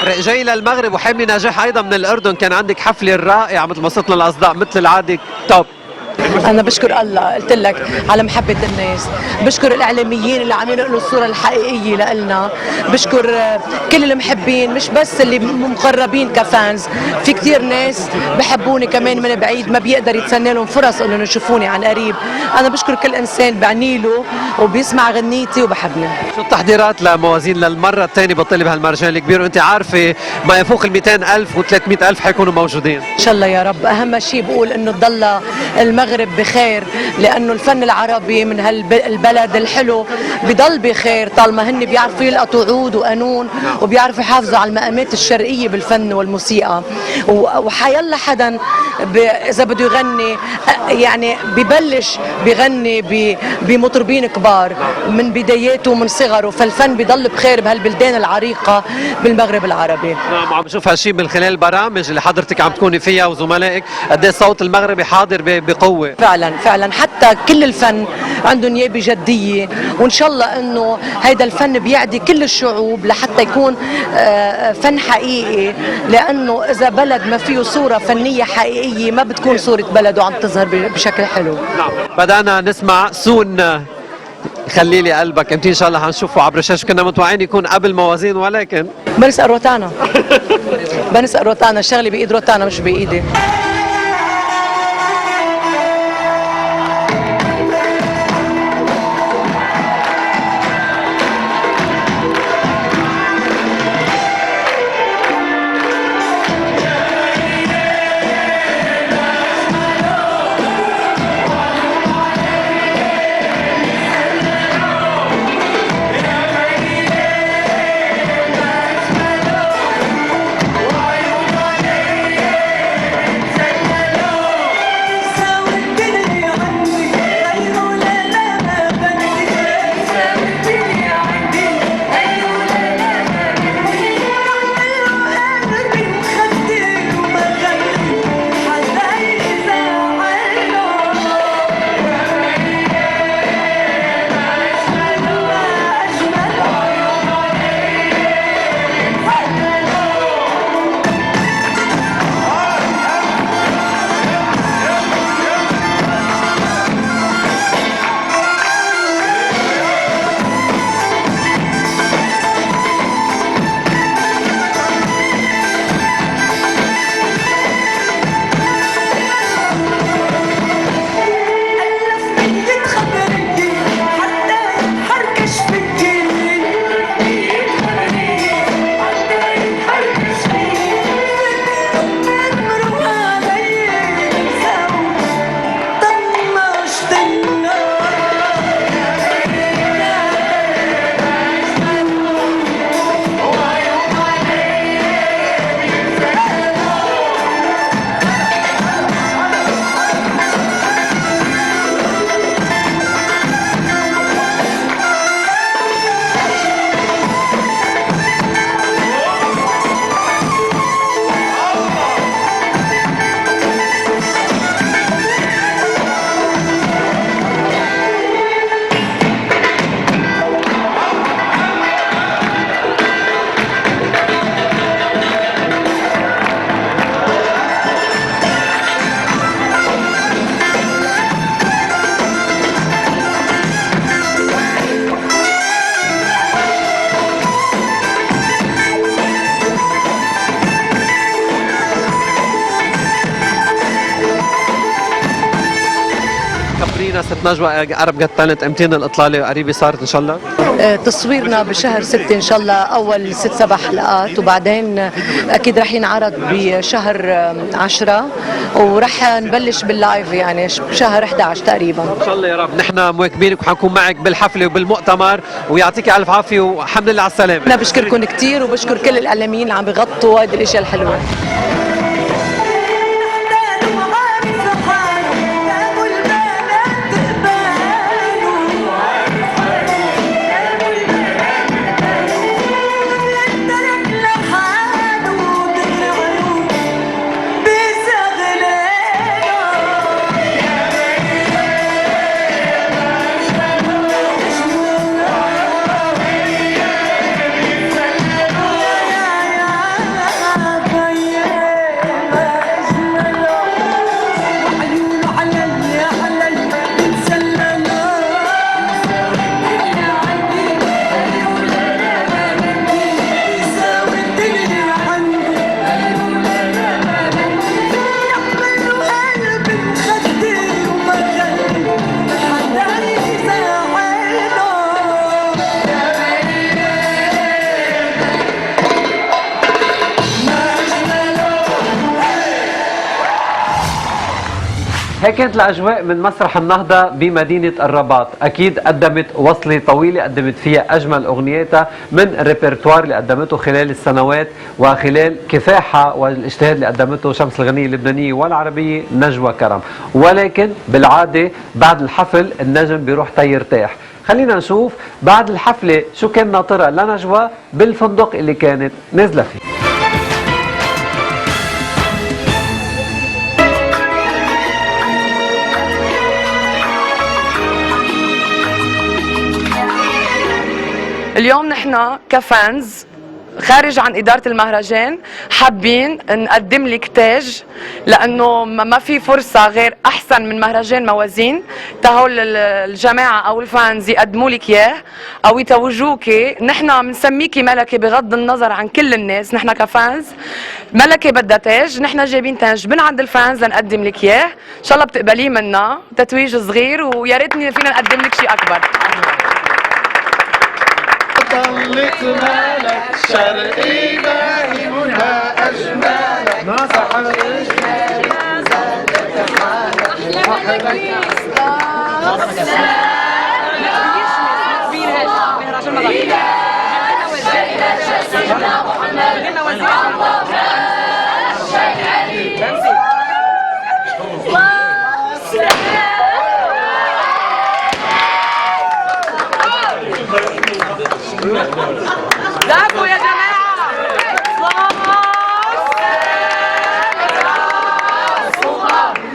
جاي للمغرب وحامي نجاح ايضا من الاردن، كان عندك حفله رائعه مثل ما صرتنا الاصداء مثل العاده توب. أنا بشكر الله، قلت لك على محبة الناس، بشكر الإعلاميين اللي عم ينقلوا الصورة الحقيقية لإلنا، بشكر كل المحبين مش بس اللي مقربين كفانز، في كتير ناس بحبوني كمان من بعيد ما بيقدر يتسنى لهم فرص إنهم يشوفوني عن قريب. أنا بشكر كل إنسان بعني له وبيسمع غنيتي وبحبني. شو التحضيرات لموازين للمره الثانيه بتطلب هالمهرجان الكبير وانت عارفه ما يفوق ال 200,000 و 300,000 حيكونوا موجودين؟ إن شاء الله يا رب. أهم شيء بقول إنه تضل المغرب بخير، لأنه الفن العربي من هالبلد الحلو بضل بخير طالما هن بيعرفوا يلقطوا عود وقانون وبيعرفوا يحافظوا على المقامات الشرقية بالفن والموسيقى. وحيلا حدا إذا بده يغني يعني ببلش بغني بمطربين كبار من بداياته ومن صغره، فالفن بضل بخير بهالبلدان العريقة بالمغرب العربي. نعم، عم بشوف هالشيء من خلال البرامج اللي حضرتك عم تكوني فيها وزملائك، قد ايه الصوت المغربي حاضر بقوه. فعلا فعلا، حتى كل الفن عندهم اياه بجديه، وان شاء الله انه هيدا الفن بيعدي كل الشعوب لحتى يكون فن حقيقي، لانه اذا بلد ما فيه صوره فنيه حقيقيه ما بتكون صوره بلده عم تظهر بشكل حلو. نعم، بدأنا نسمع سون خلي لي قلبك، انت ان شاء الله هنشوفه عبر الشاشه، كنا متوقعين يكون قبل موازين ولكن بنسأل روتانا بنسأل روتانا، الشغله بايد روتانا مش بايدي. ست نجوى عرب جت تالنت، امتين الاطلاله قريبه صارت ان شاء الله؟ تصويرنا بشهر 6 ان شاء الله، اول 6-7 حلقات، وبعدين اكيد رح ينعرض بشهر 10 ورح نبلش باللايف يعني بشهر 11 تقريبا ان شاء الله يا رب. نحن مواكبينك وحنكون معك بالحفله وبالمؤتمر، ويعطيك الف عافيه والحمد لله على السلامه. انا بشكركم كثير وبشكر كل الاعلاميين اللي عم بيغطوا هذه الاشياء الحلوه. هيك كانت الأجواء من مسرح النهضة بمدينة الرباط. أكيد قدمت وصلة طويلة قدمت فيها أجمل أغنياتها من الريperتوار اللي قدمته خلال السنوات وخلال كفاحها والاجتهاد اللي قدمته شمس الغنية اللبنانية والعربية نجوى كرم. ولكن بالعادة بعد الحفل النجم بيروح تيرتاح. خلينا نشوف بعد الحفلة شو كان ناطرها لنجوى بالفندق اللي كانت نازلة فيه. اليوم نحن كفانز خارج عن إدارة المهرجان حابين نقدم لك تاج، لأنه ما في فرصة غير أحسن من مهرجان موازين تهول الجماعة أو الفانز يقدموا لك إياه أو يتوجوكي. نحن بنسميكي ملكة بغض النظر عن كل الناس، نحن كفانز ملكة بدها تاج، نحن جايبين تاج من عند الفانز لنقدم لك إياه، إن شاء الله بتقبليه منا، تتويج صغير ويا ريتني فينا نقدم لك شيء أكبر. ضلت مالك شرقي باهي منها أجمالك ما صحبك زاكو يا جماعة.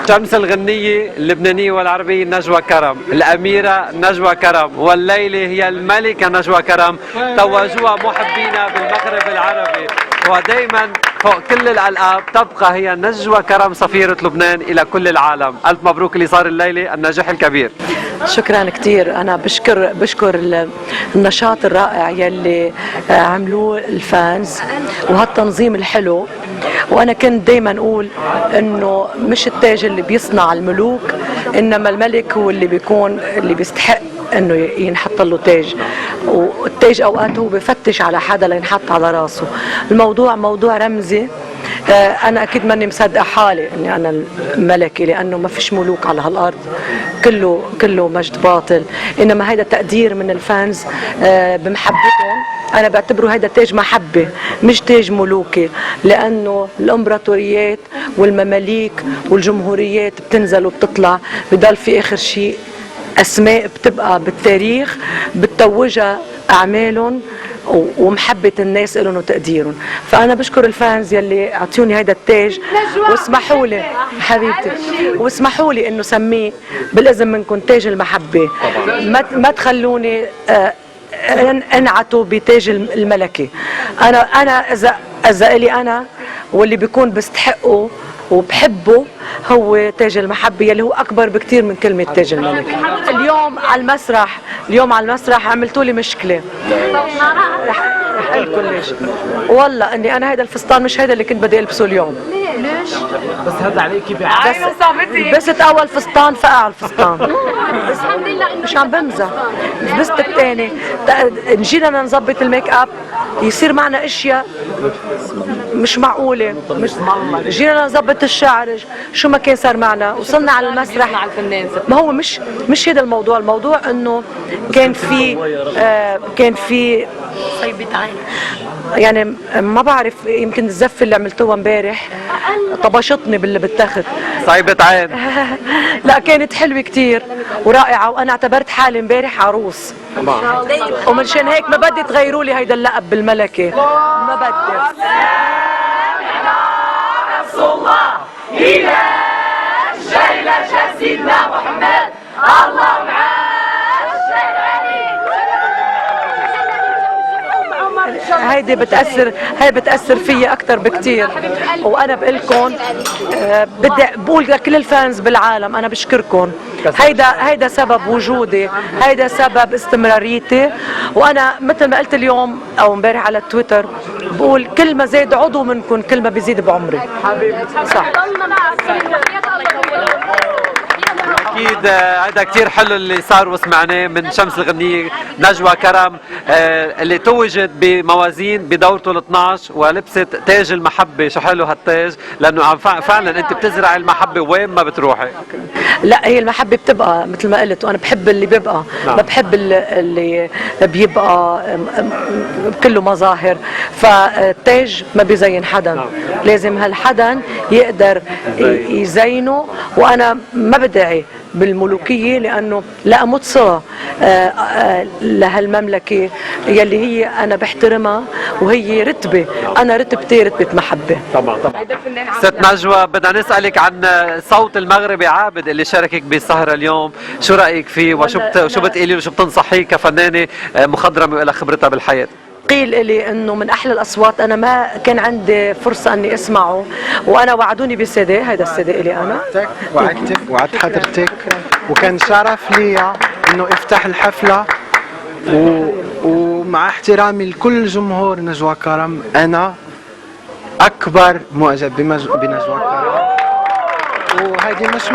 شمس الغنية اللبنانية والعربية نجوى كرم، الأميرة نجوى كرم، والليلة هي الملكة نجوى كرم، توجوها محبينا بالمغرب العربي، ودائما فوق كل الألقاب تبقى هي نجوى كرم صفيرة لبنان إلى كل العالم. ألف مبروك اللي صار الليلة، النجاح الكبير. شكرا كثير. انا بشكر النشاط الرائع يلي عملوه الفانز وهالتنظيم الحلو. وانا كنت دائما اقول انه مش التاج اللي بيصنع الملوك، انما الملك هو اللي بيكون اللي بيستحق انه ينحط له تاج، والتاج اوقات هو بفتش على حدا لينحط على راسه. الموضوع موضوع رمزي. انا اكيد ماني مصدقه حالي اني انا الملكه، لانه ما فيش ملوك على هالارض، كله مجد باطل، انما هيدا تقدير من الفانز بمحبتهم. انا بعتبره هيدا تاج محبه مش تاج ملوكي، لانه الامبراطوريات والمماليك والجمهوريات بتنزل وبتطلع، بضل في اخر شيء اسماء بتبقى بالتاريخ بتتوجها اعمالهم ومحبة الناس لهم وتقديرهم. فأنا بشكر الفانز يلي أعطوني هيدا التاج، واسمحوا لي حبيبتي، واسمحوا لي إنه سميه بالإذن منكم تاج المحبة. ما تخلوني انعتوا بتاج الملكي. أنا إذا إلي أنا واللي بيكون بستحقه وبحبه هو تاج المحبة، يلي هو أكبر بكتير من كلمة تاج الملك. اليوم على المسرح عملتوا لي مشكلة. رح اقول لكم ليش. والله اني انا هيدا الفستان مش هيدا اللي كنت بدي البسه اليوم. ليش؟ بس هذا عليكي بس لبست اول فستان فقع الفستان. بس مش عم بمزح. لبست الثاني، نجينا نظبط الميك اب يصير معنا اشياء مش معقولة. جينا نظبط الشعر شو ما كان صار معنا، وصلنا على المسرح. ما هو مش هذا الموضوع. الموضوع انه كان في صيبة عين، يعني ما بعرف، يمكن الزفة اللي عملتوها امبارح طبشتني باللي بالتخت. صيبة عين. لا كانت حلوة كتير ورائعة، وانا اعتبرت حالي امبارح عروس، ومنشان هيك ما بدي تغيروا لي هيدا اللقب بالملكة، ما بدي. إلى شيلة سيدنا محمد الله معاه هيدي بتأثر فيا أكتر بكتير. وأنا بقول لكم بدي بقول لكل الفانز بالعالم أنا بشكركم. هيدا سبب وجودي، هيدا سبب استمراريتي. وأنا مثل ما قلت اليوم أو امبارح على تويتر بقول كل ما زاد عضو منكم كل ما بيزيد بعمري. صح. اكيد هذا كثير حلو اللي صار وسمعناه من شمس الغنية نجوى كرم اللي توجت بموازين بدورته ال 12 ولبست تاج المحبة. شو حلو هالتاج، لانه فعلا انت بتزرع المحبة وين ما بتروحي. لا، هي المحبة بتبقى مثل ما قلت، وانا بحب اللي بيبقى. ما بحب اللي بيبقى كله مظاهر. فالتاج ما بيزين حدا، لازم هالحدا يقدر يزينه. وانا ما بدعي بالملوكية لأنه لا أموت سوا لهالمملكة يلي هي أنا بحترمها، وهي رتبة. أنا رتبتي رتبة محبة. طبعا. ست نجوى، بدنا نسألك عن صوت المغربي عابد اللي شاركك بالسهرة اليوم. شو رأيك فيه شو بتقولي له، شو بتنصحيه كفنانة مخضرمة وإلها خبرتها بالحياة؟ قيل لي انه من احلى الاصوات. انا ما كان عندي فرصه اني اسمعه، وانا وعدوني بسي دي. هيدا السي دي الي انا وعدت حضرتك، وكان شرف لي انه افتح الحفله. ومع احترامي لكل جمهور نجوى كرم، انا اكبر معجب بنجوى كرم، وهذه مش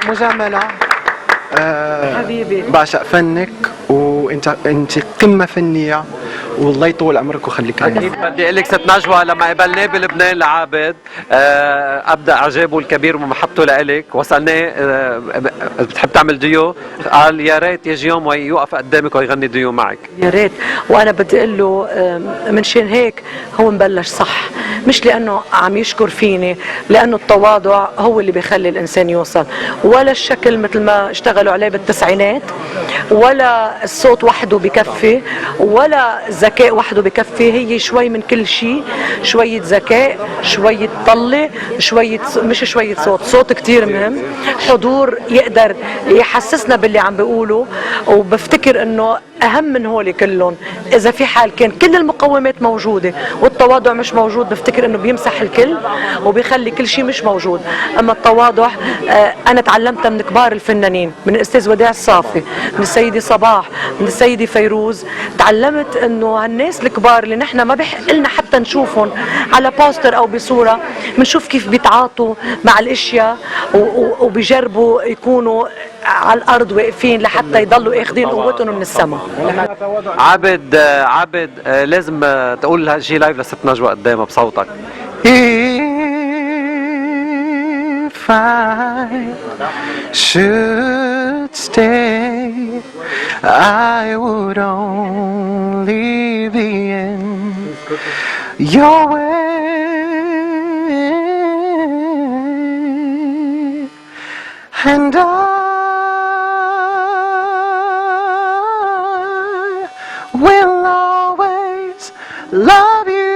مجامله. حبيبي، بعشق فنك، وانت قمه فنيه، والله يطول عمرك وخليك لنا. اكيد بدي اقول لك ست نجوى، لما قابلناه بلبنان لعابد ابدا اعجابه الكبير ومحبته لإلك، وسالناه بتحب تعمل ديو؟ قال يا ريت يجي يوم ويوقف قدامك ويغني ديو معك. يا ريت. وانا بدي اقول له من شان هيك هو مبلش صح، مش لانه عم يشكر فيني، لانه التواضع هو اللي بيخلي الانسان يوصل. ولا الشكل مثل ما اشتغلوا عليه بالتسعينات، ولا الصوت وحده بكفي، ولا الذكاء وحده بكفي. هي شوي من كل شيء، شوية ذكاء، شوية طلة، مش شوية صوت كتير مهم، حضور يقدر يحسسنا باللي عم بيقوله. وبفتكر انه اهم من هول كلهم، اذا في حال كان كل المقومات موجودة والتواضع مش موجود، بفتكر انه بيمسح الكل وبيخلي كل شيء مش موجود. اما التواضع انا تعلمتها من كبار الفنانين، من الاستاذ وديع الصافي، من السيدة صباح، من السيدة فيروز. تعلمت انه هالناس الكبار اللي نحن ما بحق لنا حتى نشوفهم على بوستر او بصورة، بنشوف كيف بيتعاطوا مع الاشياء وبيجربوا يكونوا على الارض واقفين لحتى يضلوا اخذين قوتهم من السماء. عابد لازم تقول هالشيء لايف لست نجوى قدامها بصوتك. If I should stay, I would only be in your way, and I will always love you.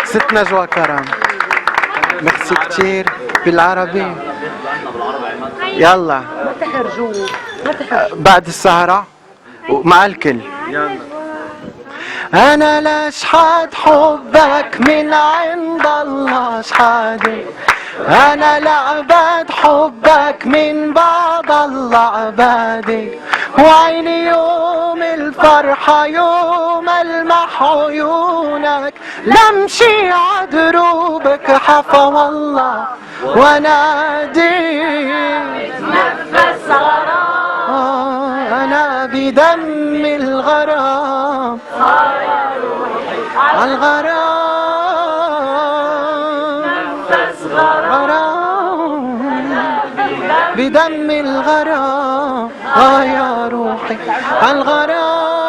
ست نجوى كرم، ميرسي كتير بالعربي. يلا بعد السهرة مع الكل. أنا لأشحد حبك من عند الله أشحدك، أنا لعبد حبك من بعد الله عبادك، وعيني يوم الفرحة يوم المح عيونك، لمشي عدروبك حفا والله وناديك نفس غرام. أنا بدم الغرام الغرام نفس غرام بدم الغرام يا روحي الغرام.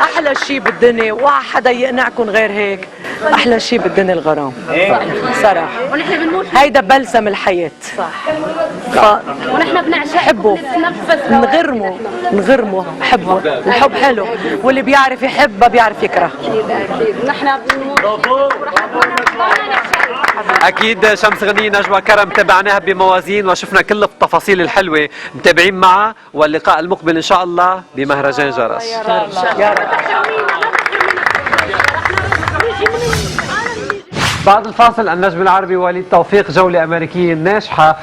احلى شيء بالدنيا، ولا حدا يقنعكم غير هيك. احلى شيء بالدنيا الغرام صراحه. ونحن بنموت هيدا بلسم الحياه. صح. ونحن بنعشق حبه، نغرمه حبه. الحب حلو، واللي بيعرف يحب ما بيعرف يكره. نحن بنموت اكيد شمس غنية نجوى كرم تابعناها بموازين وشفنا كل التفاصيل الحلوه، متابعين معها. واللقاء المقبل ان شاء الله بمهرجان جرس. يا رب. بعد الفاصل النجم العربي وليد توفيق، جولة أمريكية ناجحة.